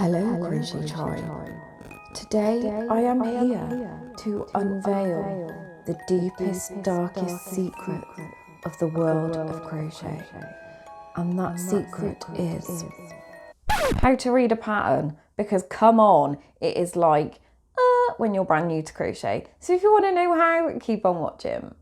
Hello Crochet Tribe. Today I am here to unveil the deepest, darkest secret of the world of crochet. And that secret is how to read a pattern, because come on, it is like when you're brand new to crochet. So if you want to know how, keep on watching.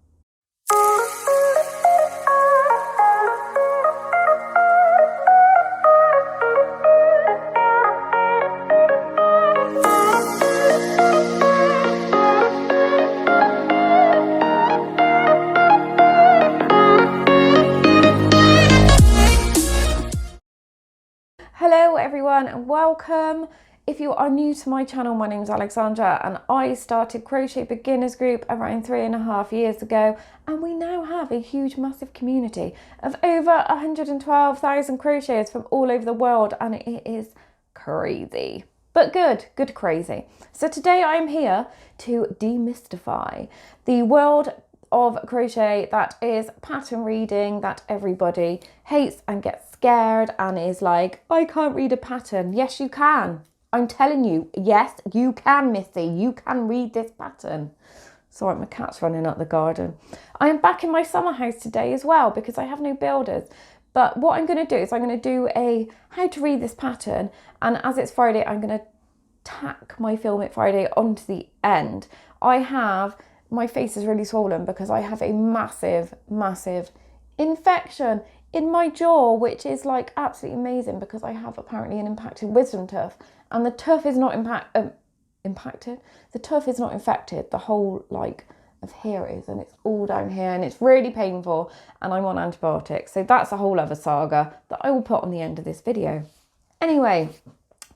Hello everyone and welcome. If you are new to my channel, my name is Alexandra and I started Crochet Beginners Group around 3.5 years ago, and we now have a huge massive community of over 112,000 crocheters from all over the world, and it is crazy. But good crazy. So today I am here to demystify the world of crochet that is pattern reading that everybody hates and gets scared and is like, I can't read a pattern. Yes, you can. I'm telling you, yes, you can, Missy. You can read this pattern. Sorry, my cat's running up the garden. I am back in my summer house today as well because I have no builders. But what I'm going to do is I'm going to do a how to read this pattern, and as it's Friday, I'm going to tack my Film It Friday onto the end. My face is really swollen because I have a massive infection in my jaw, which is like absolutely amazing because I have apparently an impacted wisdom tooth, and the tooth is not impacted. The tooth is not infected. The whole of here is, and it's all down here, and it's really painful, and I'm on antibiotics. So that's a whole other saga that I will put on the end of this video. Anyway,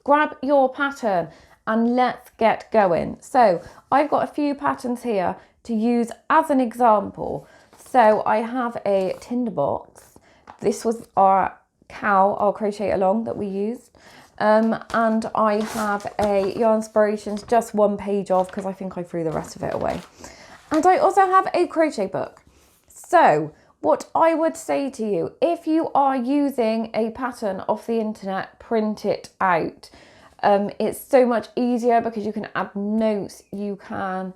grab your pattern and let's get going. So I've got a few patterns here to use as an example. So I have a tinderbox. This was our crochet along that we used. And I have a Yarnspirations, just one page of, because I think I threw the rest of it away. And I also have a crochet book. So what I would say to you, if you are using a pattern off the internet, print it out. It's so much easier because you can add notes, you can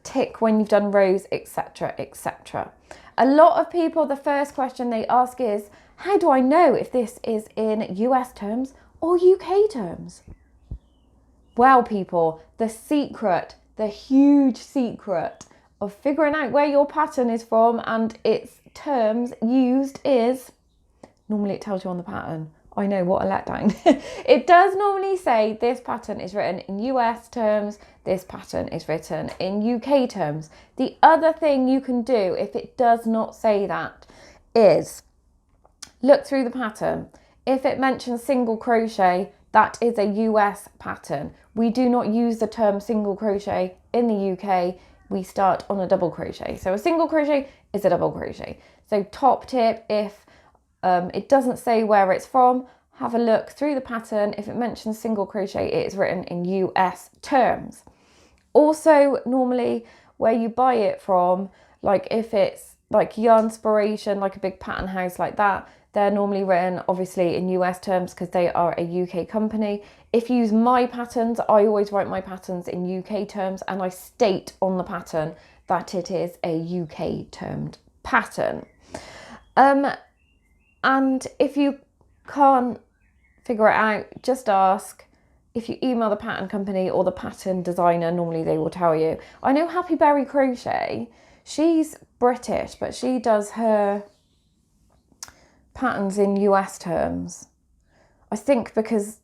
tick when you've done rows, etc, etc. A lot of people, the first question they ask is, how do I know if this is in US terms or UK terms? Well, people, the secret, the huge secret of figuring out where your pattern is from and its terms used is, normally it tells you on the pattern. I know, what a letdown. It does normally say this pattern is written in US terms, this pattern is written in UK terms. The other thing you can do if it does not say that is look through the pattern. If it mentions single crochet, that is a US pattern. We do not use the term single crochet in the UK. We start on a double crochet. So a single crochet is a double crochet. So top tip, if it doesn't say where it's from, have a look through the pattern. If it mentions single crochet, it is written in US terms. Also, normally where you buy it from, if it's Yarnspiration, a big pattern house like that, they're normally written obviously in US terms because they are a UK company. If you use my patterns, I always write my patterns in UK terms, and I state on the pattern that it is a UK termed pattern. And if you can't figure it out, just ask. If you email the pattern company or the pattern designer, normally they will tell you. I know Happy Berry Crochet, she's British, but she does her patterns in US terms. I think because,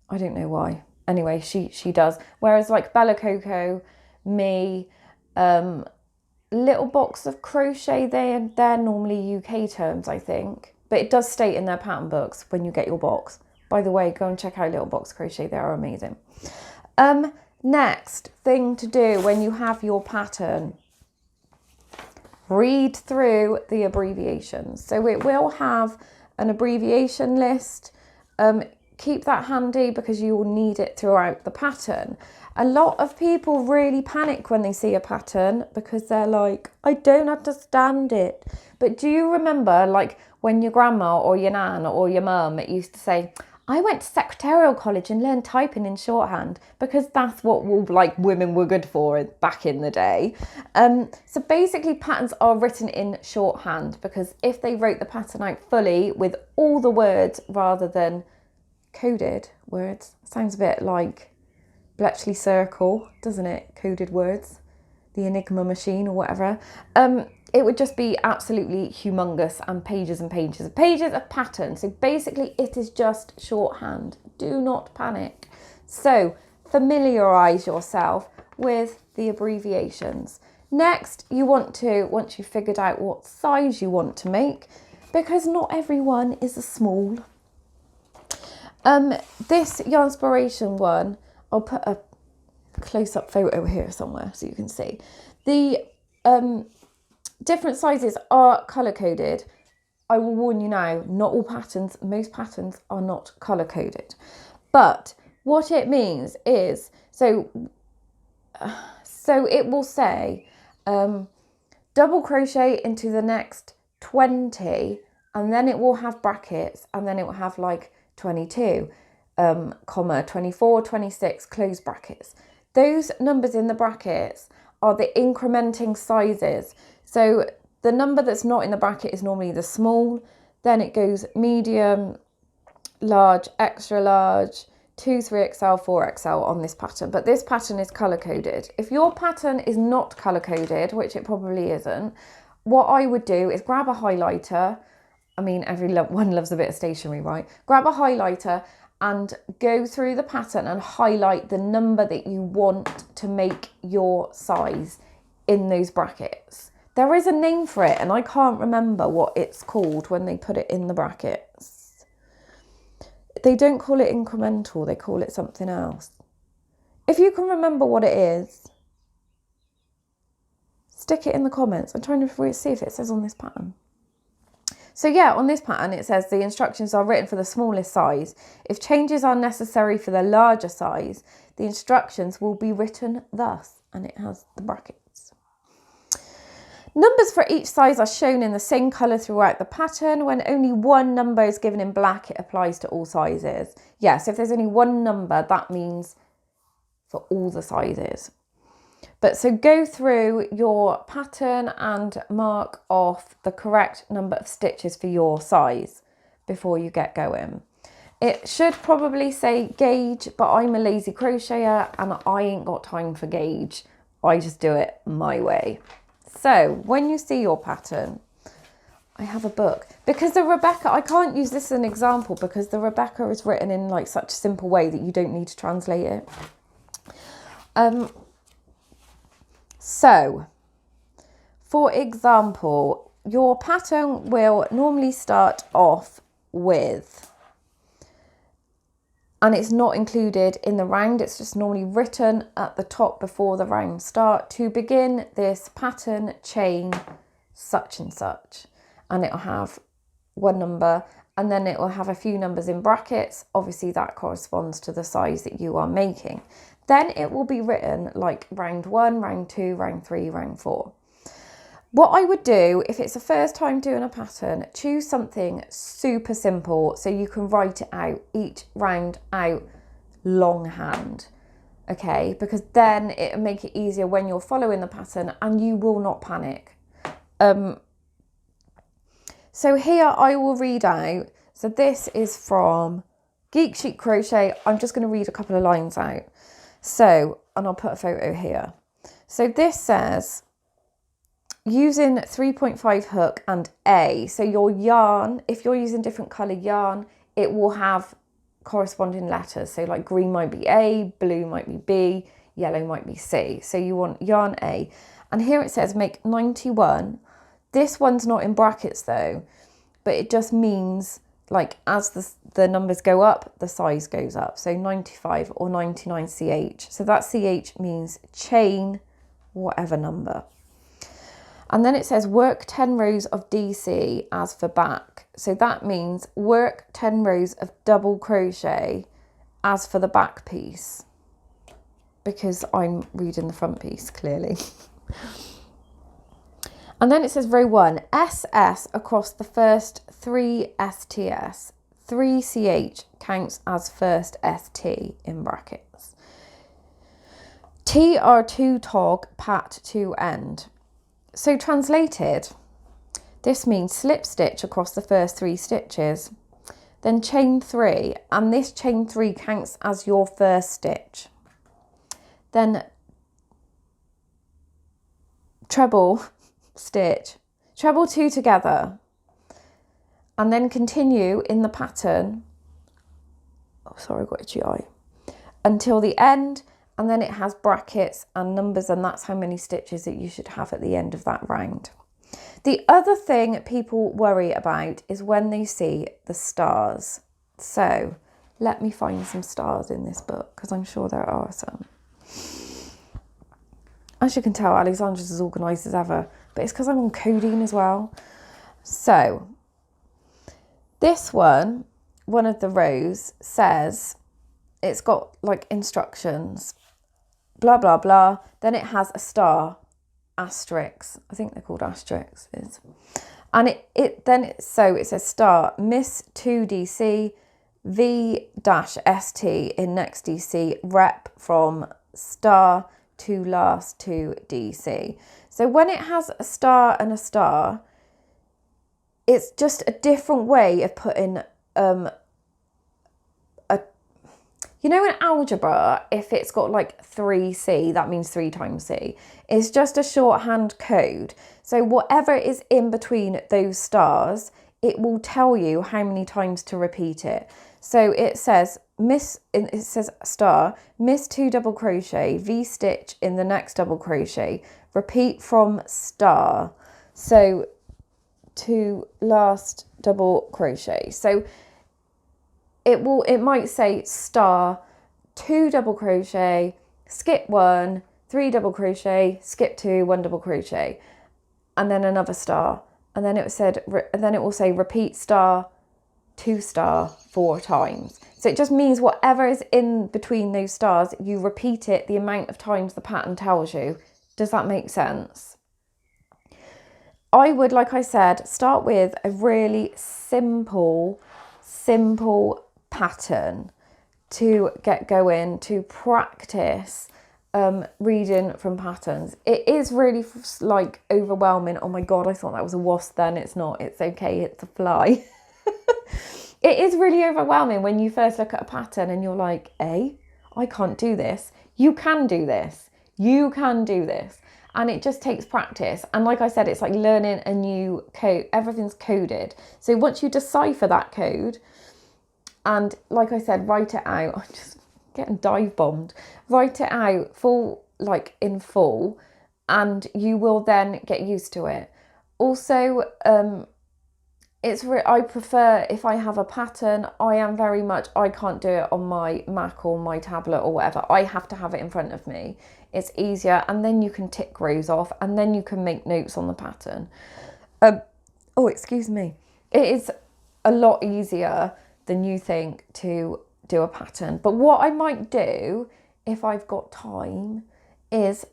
I don't know why. Anyway, she does. Whereas Bella Coco, me, Little Box of Crochet, they're normally UK terms, I think. But it does state in their pattern books when you get your box. By the way, go and check out Little Box Crochet, they are amazing. Next thing to do when you have your pattern, read through the abbreviations. So it will have an abbreviation list. Keep that handy because you will need it throughout the pattern. A lot of people really panic when they see a pattern because they're like, I don't understand it. But do you remember when your grandma or your nan or your mum used to say, I went to secretarial college and learned typing in shorthand because that's what like women were good for back in the day. So basically patterns are written in shorthand because if they wrote the pattern out fully with all the words rather than coded words, sounds a bit like Bletchley Circle, doesn't it? Coded words, the Enigma machine or whatever. It would just be absolutely humongous and pages and pages and pages of pattern. So basically it is just shorthand. Do not panic. So familiarise yourself with the abbreviations. Next, you want to, once you've figured out what size you want to make, because not everyone is a small. This Yarnspiration one, I'll put a close-up photo here somewhere so you can see. The different sizes are colour-coded. I will warn you now, not all patterns, most patterns are not colour-coded. But what it means is, so it will say double crochet into the next 20, and then it will have brackets, and then it will have like 22, comma, 24, 26, close brackets. Those numbers in the brackets are the incrementing sizes. So the number that's not in the bracket is normally the small, then it goes medium, large, extra large, 2, 3XL, 4XL on this pattern. But this pattern is colour coded. If your pattern is not colour coded, which it probably isn't, what I would do is grab a highlighter. I mean, everyone loves a bit of stationery, right? Grab a highlighter and go through the pattern and highlight the number that you want to make your size in those brackets. There is a name for it and I can't remember what it's called when they put it in the brackets. They don't call it incremental, they call it something else. If you can remember what it is, stick it in the comments. I'm trying to see if it says on this pattern. So yeah, on this pattern it says the instructions are written for the smallest size. If changes are necessary for the larger size, the instructions will be written thus, and it has the brackets. Numbers for each size are shown in the same colour throughout the pattern. When only one number is given in black, it applies to all sizes. Yeah, so if there's only one number, that means for all the sizes. But so go through your pattern and mark off the correct number of stitches for your size before you get going. It should probably say gauge, but I'm a lazy crocheter and I ain't got time for gauge. I just do it my way. So when you see your pattern, I have a book because the Rebecca, I can't use this as an example because the Rebecca is written in like such a simple way that you don't need to translate it. So, for example, your pattern will normally start off with, and it's not included in the round, it's just normally written at the top before the round start, to begin this pattern chain such and such, and it'll have one number and then it will have a few numbers in brackets. Obviously that corresponds to the size that you are making. Then it will be written like round 1, round 2, round 3, round 4. What I would do, if it's the first time doing a pattern, choose something super simple so you can write it out, each round out longhand, okay? Because then it'll make it easier when you're following the pattern and you will not panic. So here I will read out, so this is from xxxx Crochet. I'm just going to read a couple of lines out. So, and I'll put a photo here. So this says, using 3.5 hook and A. So your yarn, if you're using different colour yarn, it will have corresponding letters. So like green might be A, blue might be B, yellow might be C. So you want yarn A. And here it says make 91. This one's not in brackets though, but it just means like as the numbers go up, the size goes up. So 95 or 99 CH. So that CH means chain whatever number. And then it says work 10 rows of DC as for back. So that means work 10 rows of double crochet as for the back piece, because I'm reading the front piece clearly. And then it says row 1, SS across the first 3 STS, 3CH counts as first ST in brackets. TR2 tog, pat to end. So translated, this means slip stitch across the first 3 stitches, then chain 3, and this chain 3 counts as your first stitch. Then treble stitch, treble 2 together, and then continue in the pattern, oh sorry, I got a GI, until the end, and then it has brackets and numbers, and that's how many stitches that you should have at the end of that round. The other thing people worry about is when they see the stars. So let me find some stars in this book, because I'm sure there are some. As you can tell, Alexandra's as organised as ever, but it's because I'm on coding as well. So this one of the rows says, it's got like instructions, blah, blah, blah. Then it has a star, asterisks. I think they're called asterisks. And it says star, miss 2DC, V-ST in next DC, rep from star to last to DC. So when it has a star and a star, it's just a different way of putting you know, in algebra, if it's got like 3C, that means 3 times C. It's just a shorthand code. So whatever is in between those stars, it will tell you how many times to repeat it. So it says star, miss 2 double crochet, V-stitch in the next double crochet, repeat from star, so to last double crochet. So it might say star, 2 double crochet, skip 1, 3 double crochet, skip 2, 1 double crochet, and then another star, and then it will say repeat star, 2 star 4 times. So it just means whatever is in between those stars, you repeat it the amount of times the pattern tells you. Does that make sense? I would, like I said, start with a really simple pattern to get going, to practice reading from patterns. It is really like overwhelming. Oh my God, I thought that was a wasp then. It's not, it's okay, it's a fly. It is really overwhelming when you first look at a pattern and you're like, I can't do this. You can do this. You can do this. And it just takes practice. And like I said, it's like learning a new code. Everything's coded. So once you decipher that code, and like I said, write it out. I'm just getting dive bombed. Write it out in full, and you will then get used to it. Also, I prefer if I have a pattern, I can't do it on my Mac or my tablet or whatever. I have to have it in front of me. It's easier, and then you can tick rows off, and then you can make notes on the pattern. Excuse me. It is a lot easier than you think to do a pattern. But what I might do, if I've got time, is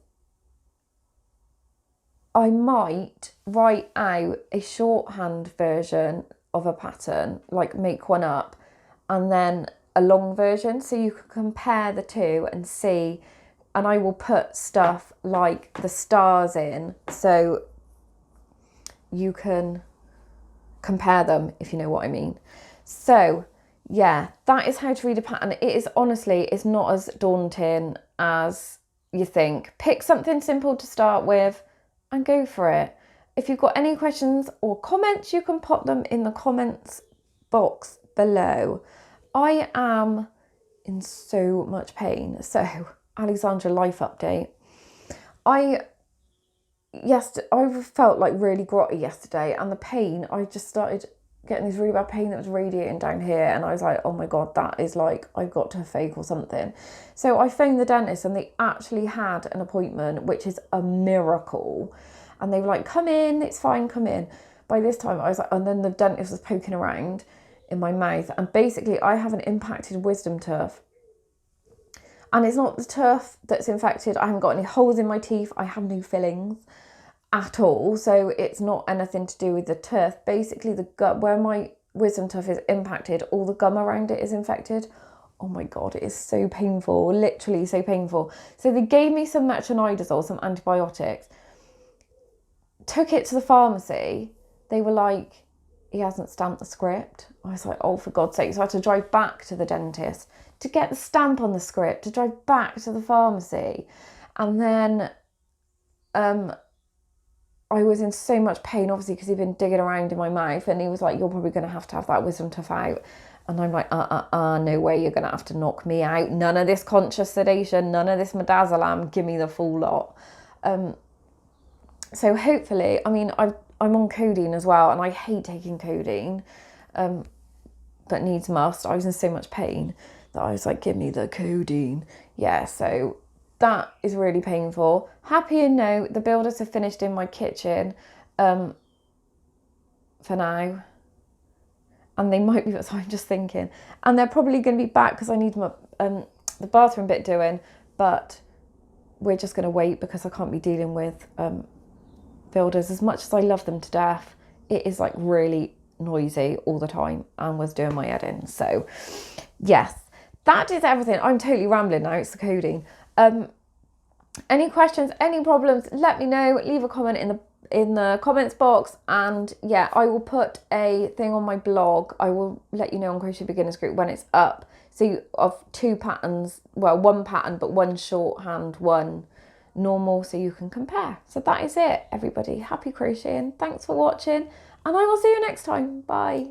I might write out a shorthand version of a pattern, like make one up, and then a long version, so you can compare the two and see. And I will put stuff like the stars in, so you can compare them, if you know what I mean. So yeah, that is how to read a pattern. It is honestly, it's not as daunting as you think. Pick something simple to start with and go for it. If you've got any questions or comments, you can pop them in the comments box below. I am in so much pain. So Alexandra life update. I felt like really grotty yesterday, and the pain, I just started getting this really bad pain that was radiating down here, and I was like, oh my God, that is like, I've got to fake or something. So I phoned the dentist, and they actually had an appointment, which is a miracle. And they were like, come in, it's fine, come in. By this time I was like, and then the dentist was poking around in my mouth, and basically I have an impacted wisdom tooth. And it's not the tooth that's infected. I haven't got any holes in my teeth. I have no fillings at all. So it's not anything to do with the tooth. Basically the gut, where my wisdom tooth is impacted, all the gum around it is infected. Oh my God, it is so painful, literally so painful. So they gave me some metronidazole, some antibiotics, took it to the pharmacy. They were like, he hasn't stamped the script. I was like, oh, for God's sake. So I had to drive back to the dentist to get the stamp on the script, to drive back to the pharmacy. And then I was in so much pain, obviously, because he'd been digging around in my mouth, and he was like, you're probably going to have that wisdom tooth out. And I'm like, no way, you're going to have to knock me out. None of this conscious sedation, none of this midazolam, give me the full lot. So hopefully, I mean, I'm on codeine as well, and I hate taking codeine, but needs must. I was in so much pain that I was like, give me the codeine. Yeah, so that is really painful. Happy and no, the builders have finished in my kitchen for now. And they might be, so I'm just thinking. And they're probably going to be back because I need my the bathroom bit doing, but we're just going to wait because I can't be dealing with builders. As much as I love them to death, it is like really noisy all the time and was doing my head in. So yes, that is everything. I'm totally rambling now, it's the codeine. Any questions, any problems, let me know. Leave a comment in the comments box, and yeah, I will put a thing on my blog. I will let you know on Crochet Beginners Group when it's up. So of 2 patterns, well, 1 pattern, but 1 shorthand, 1 normal, so you can compare. So that is it, everybody. Happy crocheting. Thanks for watching, and I will see you next time. Bye.